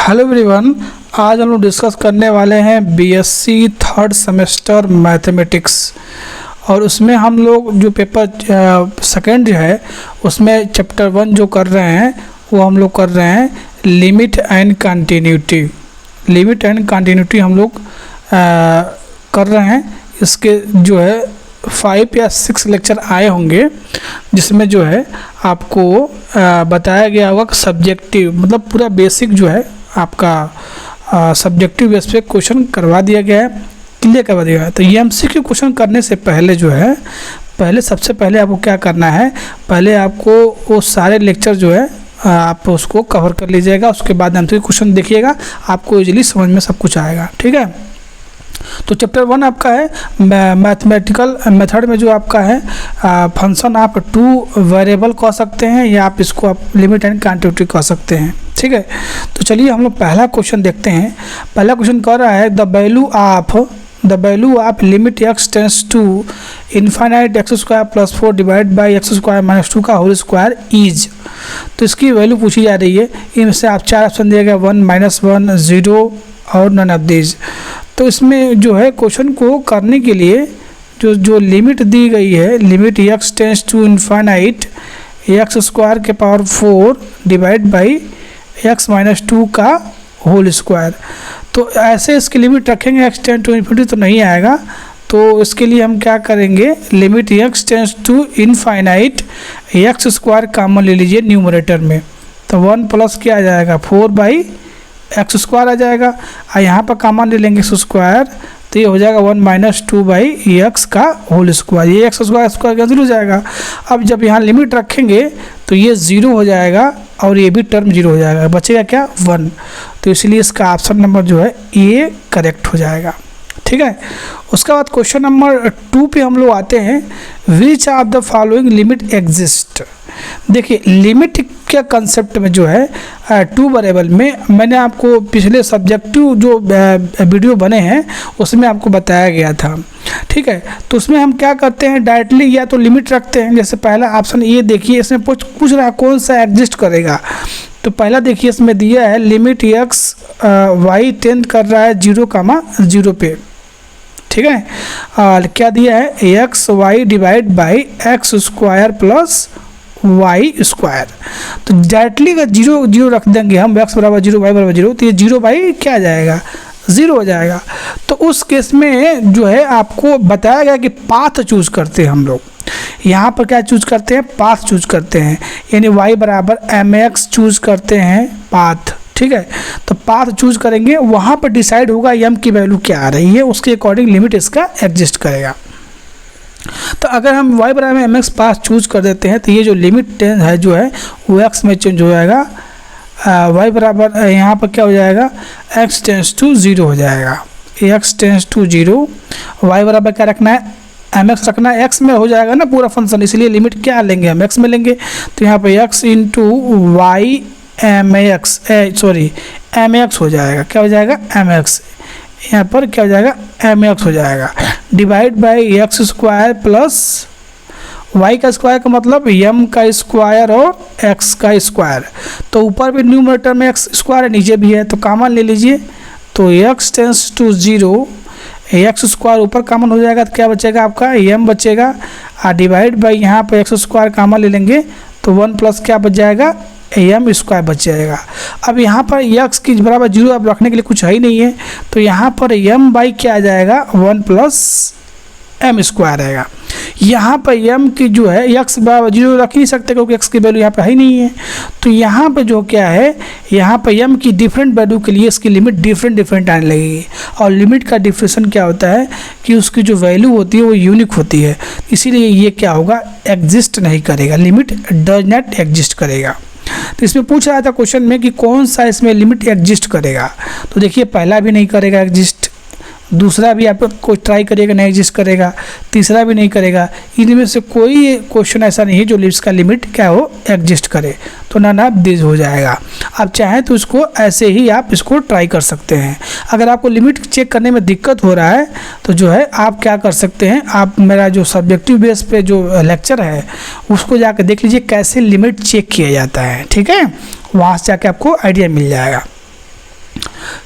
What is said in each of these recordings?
Hello everyone, आज हम लोग डिस्कस करने वाले हैं बीएससी थर्ड सेमेस्टर मैथमेटिक्स। और उसमें हम लोग जो पेपर सेकंड है उसमें चैप्टर 1 जो कर रहे हैं वो हम लोग कर रहे हैं limit and continuity. Limit and continuity हम लोग कर रहे हैं। इसके जो है 5 या 6 लेक्चर आए होंगे जिसमें जो है आपको बताया गया होगा कि सब्जेक्टिव मतलब पूरा बेसिक जो है आपका सब्जेक्टिव बेस पे क्वेश्चन करवा दिया गया है, क्लियर करवा दिया गया है। तो ये एमसीक्यू क्वेश्चन करने से पहले जो है सबसे पहले आपको क्या करना है, पहले आपको वो सारे लेक्चर जो है आप उसको कवर कर लीजिएगा। उसके बाद एमसीक्यू क्वेश्चन देखिएगा, आपको इजीली समझ में सब कुछ आएगा। ठीक है, तो चैप्टर 1 आपका है मैथमेटिकल मेथड में जो आपका है फंक्शन आप 2 वेरिएबल कह सकते हैं या आप इसको आप लिमिट एंड कंटिन्यूटी कह सकते हैं। ठीक है, तो चलिए हम लोग पहला क्वेश्चन देखते हैं। पहला क्वेश्चन कह रहा है the value of limit x tends to infinite x square plus 4 divide by x square minus 2 का होल स्क्वायर इज। तो इसकी वैल्यू पूछी जा रही है। इनमें आप 4 ऑप्शन दिया गया 1, -1, 0 और नन ऑफ दीज। तो इसमें जो है क्वेश्चन को करने के लिए जो लिमिट दी गई है, limit x tends to infinite x square के power 4 divide by x minus 2 का होल स्क्वायर। तो ऐसे इसकी लिमिट रखेंगे x टेंस टू इन्फिनिटी तो नहीं आएगा। तो इसके लिए हम क्या करेंगे, limit x tends to infinite x square common ले लीजिए न्यूमरेटर में। तो 1 प्लस क्या आ जाएगा 4 बाई एक्स स्क्वायर आ जाएगा और यहाँ पर कॉमन ले लेंगे एक्स स्क्वायर, तो ये हो जाएगा 1 - 2 बाई एक्स का होल स्क्वायर। ये एक्स स्क्वायर कैंसिल हो जाएगा। अब जब यहाँ लिमिट रखेंगे तो ये 0 हो जाएगा और ये भी टर्म 0 हो जाएगा, बचेगा क्या 1। तो इसलिए इसका ऑप्शन नंबर जो है ए करेक्ट हो जाएगा। ठीक है, उसके बाद क्वेश्चन नंबर 2 पे हम लोग आते हैं। Which of the following limit exist. देखिए लिमिट के कंसेप्ट में जो है 2 वेरिएबल में मैंने आपको पिछले सब्जेक्टिव जो वीडियो बने हैं उसमें आपको बताया गया था। ठीक है, तो उसमें हम क्या करते हैं डायरेक्टली या तो लिमिट रखते हैं। जैसे पहला ऑप्शन ये देखिए, इसमें पूछ रहा है कौन सा एग्जिस्ट करेगा। तो पहला देखिए इसमें दिया है लिमिट एक्स वाई टेंड कर रहा है 0, पे। ठीक है, और क्या दिया है x y divide by x square plus y square. तो डायरेक्टली अगर 0 रख देंगे हम, x बराबर 0 वाई बराबर 0, तो ये 0 बाई क्या आ जाएगा 0 हो जाएगा। तो उस केस में जो है आपको बताया गया कि पाथ चूज करते हैं हम लोग। यहाँ पर क्या चूज करते हैं, पाथ चूज करते हैं, यानी y बराबर mx चूज करते हैं पाथ। ठीक है, तो पाथ चूज करेंगे, वहाँ पर डिसाइड होगा m की वैल्यू क्या आ रही है, उसके अकॉर्डिंग लिमिट इसका एग्जिस्ट करेगा। तो अगर हम y बराबर mx पाथ चूज कर देते हैं तो ये जो लिमिट है जो है वो x में चेंज हो जाएगा। y बराबर यहाँ पर क्या हो जाएगा x टेंस टू 0 हो जाएगा। x टेंस टू 0, y बराबर क्या रखना है mx रखना है, x में हो जाएगा ना पूरा फंक्शन, इसलिए लिमिट क्या लेंगे हम x में लेंगे। तो यहाँ पर x इंटू वाई mx हो जाएगा, क्या हो जाएगा mx, यहाँ पर क्या हो जाएगा mx हो जाएगा divide by x square plus y का स्क्वायर का मतलब m का स्क्वायर और x का स्क्वायर। तो ऊपर भी न्यूमरेटर में x स्क्वायर है, नीचे भी है, तो कॉमन ले लीजिए। तो x tends to 0, x square ऊपर कॉमन हो जाएगा तो क्या बचेगा आपका m बचेगा, और डिवाइड बाई यहाँ पर एक्स स्क्वायर कॉमन ले लेंगे तो 1 प्लस क्या बच जाएगा m स्क्वायर बच जाएगा। अब यहाँ पर x की बराबर 0 अब रखने के लिए कुछ है ही नहीं है, तो यहाँ पर m बाई क्या आ जाएगा 1 प्लस m स्क्वायर आएगा। यहाँ पर m की जो है x बराबर 0 रख नहीं सकते क्योंकि x की वैल्यू यहाँ पे है ही नहीं है। तो यहाँ पे जो क्या है, यहाँ पर m की डिफरेंट वैल्यू के लिए इसकी लिमिट डिफरेंट आने लगेगी। और लिमिट का डिफरेंशन क्या होता है कि उसकी जो वैल्यू होती है वो यूनिक होती है, इसीलिए ये क्या होगा एग्जिस्ट नहीं करेगा, लिमिट डज नॉट एग्जिस्ट करेगा। तो इसमें पूछ रहा था क्वेश्चन में कि कौन सा इसमें लिमिट एग्जिस्ट करेगा। तो देखिए पहला भी नहीं करेगा एग्जिस्ट, दूसरा भी आप कोई ट्राई करिएगा नहीं एग्जिस्ट करेगा, तीसरा भी नहीं करेगा। इनमें से कोई क्वेश्चन ऐसा नहीं है जो इसका लिमिट क्या हो एग्जिस्ट करे, तो नन ऑफ दिस हो जाएगा। आप चाहें तो इसको ऐसे ही आप इसको ट्राई कर सकते हैं। अगर आपको लिमिट चेक करने में दिक्कत हो रहा है तो जो है आप क्या कर सकते हैं, आप मेरा जो सब्जेक्टिव बेस पे जो लेक्चर है उसको जाकर देख लीजिए कैसे लिमिट चेक किया जाता है। ठीक है, वहाँ से जाके आपको आइडिया मिल जाएगा।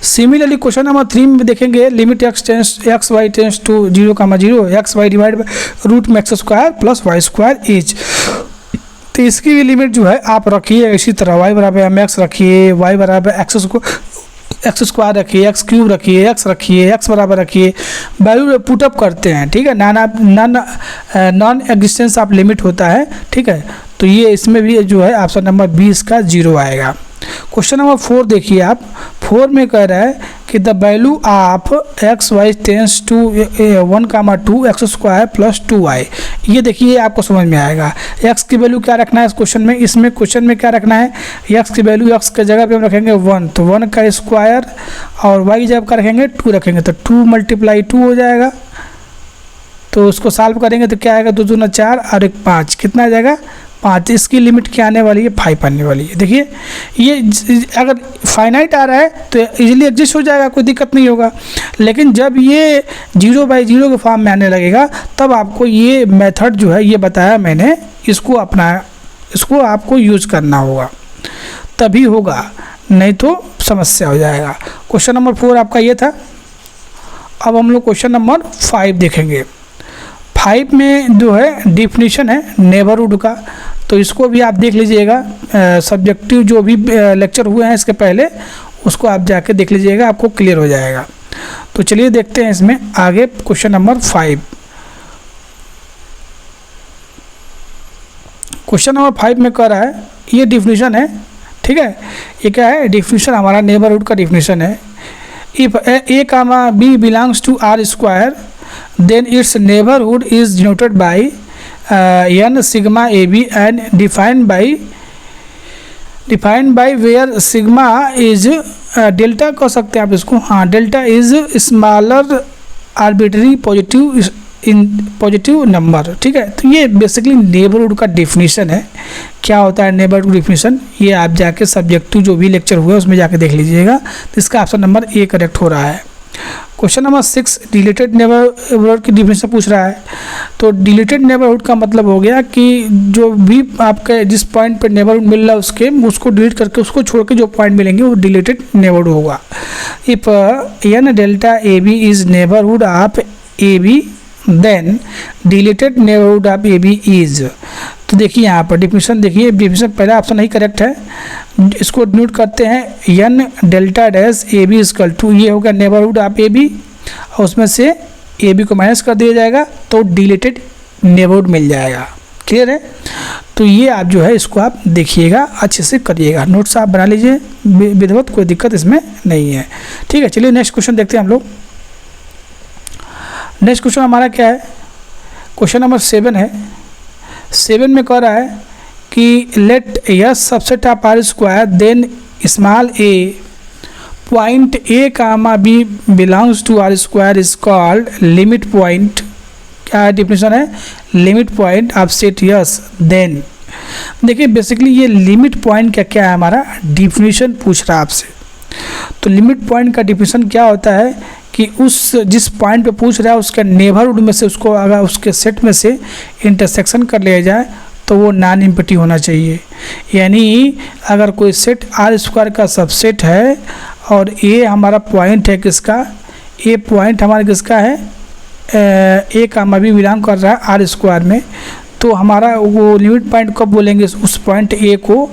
सिमिलरली क्वेश्चन नंबर 3 में देखेंगे limit x y tends to 0,0 x y divide by root में x square plus y square is. तो इसकी भी लिमिट जो है आप रखिए इसी तरह, y बराबर एम एक्स रखिए, y बराबर एक्स स्क्वायर रखिए, एक्स क्यूब रखिए, एक्स रखिए, एक्स बराबर रखिए, वैल्यू पुटअप करते हैं, ठीक है। नॉन एग्जिस्टेंस ऑफ लिमिट होता है, ठीक है। तो ये इसमें भी जो है ऑप्शन नंबर 20 का 0 आएगा। क्वेश्चन नंबर 4 देखिए आप, 4 में कह रहा है कि the value of x y tends to 1,2 x square plus 2y। ये देखिए आपको समझ में आएगा। एक्स की वैल्यू क्या रखना है इस क्वेश्चन में, इसमें क्वेश्चन में क्या रखना है, एक्स की वैल्यू एक्स के जगह पे हम रखेंगे 1, तो 1 का स्क्वायर, और वाई की जगह का रखेंगे 2 रखेंगे, तो 2 × 2 हो जाएगा। तो उसको सॉल्व करेंगे तो क्या आएगा, 2 दूना 4 और 1 5, कितना आ जाएगा 5। इसकी लिमिट क्या आने वाली है, 5 आने वाली है। देखिए ये अगर फाइनाइट आ रहा है तो इजीली एडजस्ट हो जाएगा, कोई दिक्कत नहीं होगा। लेकिन जब ये 0/0 के फॉर्म में आने लगेगा तब आपको ये मेथड जो है ये बताया मैंने, इसको आपको यूज़ करना होगा, तभी होगा, नहीं तो समस्या हो जाएगा। क्वेश्चन नंबर 4 आपका ये था। अब हम लोग क्वेश्चन नंबर 5 देखेंगे। 5 में जो है डिफिनीशन है नेबरहुड का, तो इसको भी आप देख लीजिएगा। सब्जेक्टिव जो भी लेक्चर हुए हैं इसके पहले, उसको आप जाके देख लीजिएगा, आपको क्लियर हो जाएगा। तो चलिए देखते हैं इसमें आगे क्वेश्चन नंबर 5। क्वेश्चन नंबर 5 में कह रहा है, ये डिफिनीशन है, ठीक है। ये क्या है, डिफिनीशन हमारा नेबरहुड का डिफिनीशन है। If a, b belongs to r square then its neighborhood is denoted by n sigma ab and defined by where sigma is delta कह सकते हैं आप इसको, हाँ, delta is smaller arbitrary positive number, ठीक है। तो ये बेसिकली नेबरहुड का डिफिनीशन है। क्या होता है नेबरहुड डिफिनीशन, ये आप जाके सब्जेक्टिव जो भी लेक्चर हुए उसमें जाके देख लीजिएगा। तो इसका ऑप्शन नंबर ए करेक्ट हो रहा है। क्वेश्चन नंबर 6 डिलीटेड नेबरहुड की डिफिनेशन पूछ रहा है। तो डिलीटेड नेबरहुड का मतलब हो गया कि जो भी आपके जिस पॉइंट पे नेबरहुड मिल रहा है उसको डिलीट करके उसको छोड़ के जो पॉइंट मिलेंगे वो डिलीटेड नेबरहुड होगा। If n delta a b is neighbourhood of a b then deleted neighbourhood of a b is. तो देखिए यहाँ पर डिफिनेशन देखिए, डिफिनेशन पहला ऑप्शन नहीं करेक्ट है। इसको नोट करते हैं, n delta dash a b is equal to, ये होगा नेबरहुड ऑफ ए बी, और उसमें से ए बी को माइनस कर दिया जाएगा तो डिलीटेड नेबरहुड मिल जाएगा। क्लियर है। तो ये आप जो है इसको आप देखिएगा, अच्छे से करिएगा, नोट्स आप बना लीजिए विधिवत, कोई दिक्कत इसमें नहीं है, ठीक है। चलिए नेक्स्ट क्वेश्चन देखते हैं हम लोग। नेक्स्ट क्वेश्चन हमारा क्या है, क्वेश्चन नंबर 7 है। 7 में कह रहा है कि let S subset of R square then small a point a comma b belongs to R square is called limit point. क्या डिफिनेशन है, limit point of set S then. देखिए बेसिकली ये लिमिट पॉइंट का क्या है, हमारा definition पूछ रहा है आपसे। तो लिमिट पॉइंट का डिफिनेशन क्या होता है कि उस जिस पॉइंट पे पूछ रहा है उसके नेबरहुड में से उसको अगर उसके सेट में से इंटरसेक्शन कर लिया जाए तो वो नॉन एम्प्टी होना चाहिए। यानी अगर कोई सेट आर स्क्वायर का सबसेट है और ए हमारा पॉइंट है किसका, ए पॉइंट हमारा किसका है, ए कामा बी बिलोंग कर रहा है आर स्क्वायर में, तो हमारा वो लिमिट पॉइंट कब बोलेंगे उस पॉइंट ए को,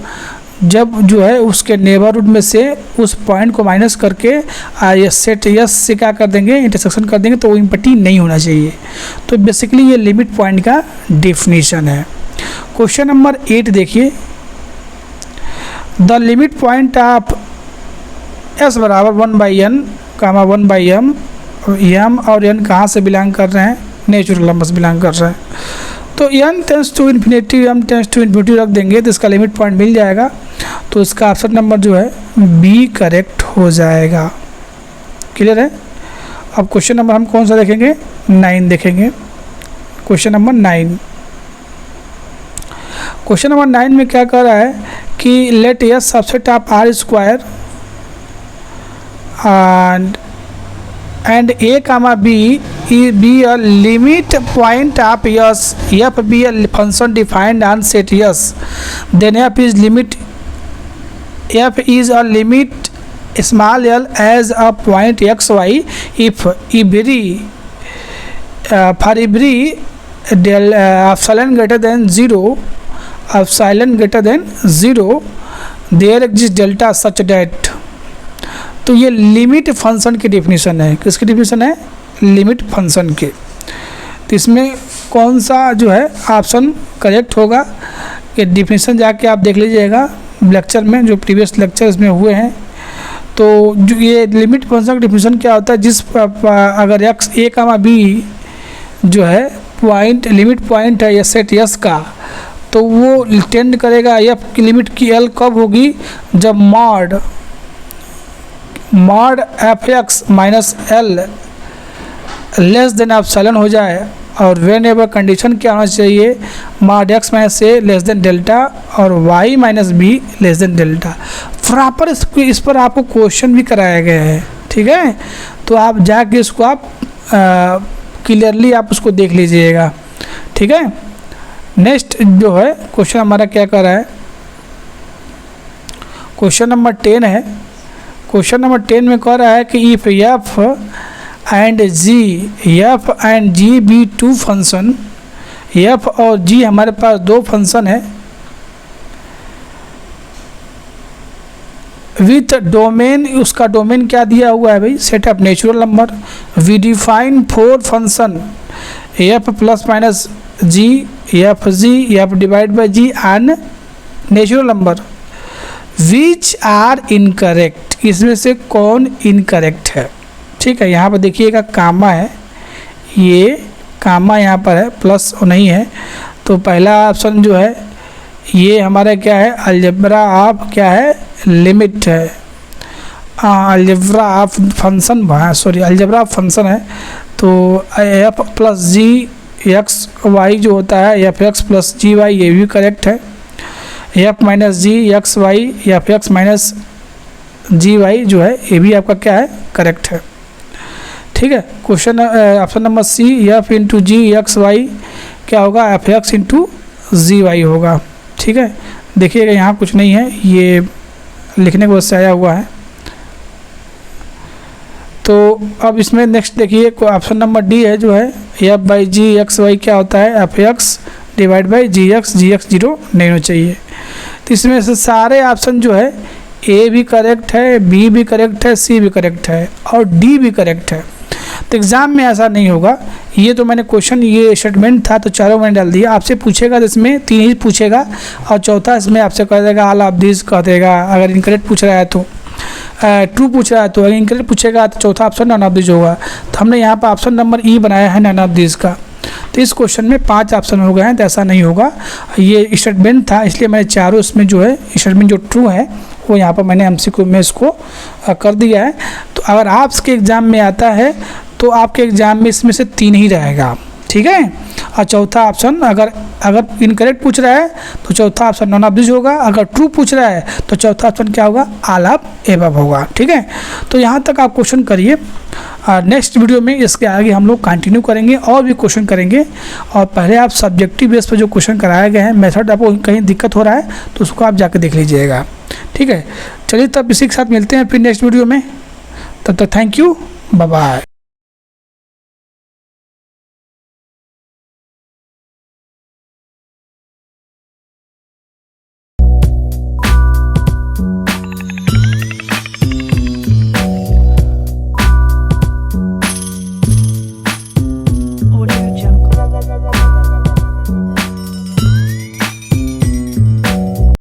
जब जो है उसके नेबरहुड में से उस पॉइंट को माइनस करके ये सेट यस से क्या कर देंगे, इंटरसेक्शन कर देंगे, तो वो एम्प्टी नहीं होना चाहिए। तो बेसिकली ये लिमिट पॉइंट का डेफिनेशन है। क्वेश्चन नंबर 8 देखिए, the limit point of S बराबर 1/n कामा 1/m, m और n कहाँ से बिलोंग कर रहे हैं, नेचुरल नंबर से बिलोंग कर रहे हैं। तो n tends to infinity m tends to infinity रख देंगे तो इसका लिमिट पॉइंट मिल जाएगा। तो इसका ऑप्शन नंबर जो है बी करेक्ट हो जाएगा। क्लियर है। अब क्वेश्चन नंबर हम कौन सा देखेंगे, 9 देखेंगे। क्वेश्चन नंबर 9, क्वेश्चन नंबर 9 में क्या कह रहा है कि let S subset of R square and a comma b be a limit point of s, f be a function defined on set s, then f is a limit small l as a point x y if every for every del epsilon greater than 0 epsilon greater than 0 there exist delta such that. तो ये limit function की definition है। किसकी definition है? Limit function के। तो इसमें कौन सा जो है ऑप्शन करेक्ट होगा, ये डेफिनेशन जाके आप देख लीजिएगा लेक्चर में, जो प्रीवियस लेक्चर्स में हुए हैं। तो जो ये लिमिट फंक्शन का डेफिनेशन क्या होता है, जिस अगर एक्स ए कामा बी जो है पॉइंट लिमिट पॉइंट है या सेट यस का, तो वो टेंड करेगा एफ की लिमिट की एल कब होगी, जब mod f x minus l less than epsilon हो जाए, और वेन एवर कंडीशन क्या होना चाहिए, mod x minus a less than delta और y minus b less than delta. Proper इस पर आपको क्वेश्चन भी कराया गया है, ठीक है। तो आप जाके इसको आप क्लियरली आप उसको देख लीजिएगा, ठीक है। नेक्स्ट जो है क्वेश्चन हमारा क्या कर रहा है, क्वेश्चन नंबर 10 है। क्वेश्चन नंबर 10 में कह रहा है कि if f and g be two function, f और जी हमारे पास दो फंक्शन है, विथ डोमेन, उसका डोमेन क्या दिया हुआ है भाई, set of natural number. We define 4 function f plus minus g, f g, f divide by g and natural number which are incorrect. इसमें से कौन इनकरेक्ट है, ठीक है। यहाँ पर देखिएगा कामा है, ये कामा यहाँ पर है, प्लस नहीं है। तो पहला ऑप्शन जो है ये हमारा क्या है, अलजेब्रा ऑफ क्या है, लिमिट है, algebra of function, sorry algebra of function है। तो f plus g x y जो होता है, f x plus g y, ये भी करेक्ट है। F minus g x y, f x minus g y जो है, ये भी आपका क्या है, करेक्ट है, ठीक है। Question option number C, f into g x y क्या होगा, f x into g y होगा, ठीक है। देखिएगा यहाँ कुछ नहीं है, ये लिखने को से आया हुआ है। तो अब इसमें नेक्स्ट देखिए ऑप्शन नंबर डी है जो है, f by g x y क्या होता है, f x divide by g x 0 नहीं होना चाहिए। तो इसमें से सारे ऑप्शन जो है ए भी करेक्ट है, बी भी करेक्ट है, सी भी करेक्ट है और डी भी करेक्ट है। तो एग्ज़ाम में ऐसा नहीं होगा, ये तो मैंने क्वेश्चन ये स्टेटमेंट था तो चारों मैंने डाल दिया। आपसे पूछेगा तो इसमें 3 ही पूछेगा और चौथा इसमें आपसे कह देगा ऑल ऑफ दिस कह देगा, अगर इनकरेक्ट पूछ रहा है तो ट्रू पूछ रहा है तो, अगर इनकरेक्ट पूछेगा तो चौथा ऑप्शन नन ऑफ दिस होगा। तो हमने यहाँ पर ऑप्शन नंबर ई बनाया है नन ऑफ दिस का। तो इस क्वेश्चन में 5 ऑप्शन हो गए हैं, तो ऐसा नहीं होगा, ये स्टेटमेंट था इसलिए मैंने चारों इसमें जो है स्टेटमेंट जो ट्रू है वो यहाँ पर मैंने एमसीक्यू में इसको कर दिया है। तो अगर आपके एग्ज़ाम में आता है तो आपके एग्ज़ाम में इसमें से 3 ही रहेगा, ठीक है। और चौथा ऑप्शन अगर इनकरेक्ट पूछ रहा है तो चौथा ऑप्शन नॉन ऑफ दिस होगा, अगर ट्रू पूछ रहा है तो चौथा ऑप्शन क्या होगा, ऑल ऑफ एबव होगा, ठीक है। तो यहाँ तक आप क्वेश्चन करिए। नेक्स्ट वीडियो में इसके आगे हम लोग कंटिन्यू करेंगे और भी क्वेश्चन करेंगे। और पहले आप सब्जेक्टिव बेस पर जो क्वेश्चन कराए गए हैं, मेथड आपको कहीं दिक्कत हो रहा है तो उसको आप जाकर देख लीजिएगा, ठीक है। चलिए तब इसी के साथ मिलते हैं फिर नेक्स्ट वीडियो में, तब तक थैंक यू, बाय बाय।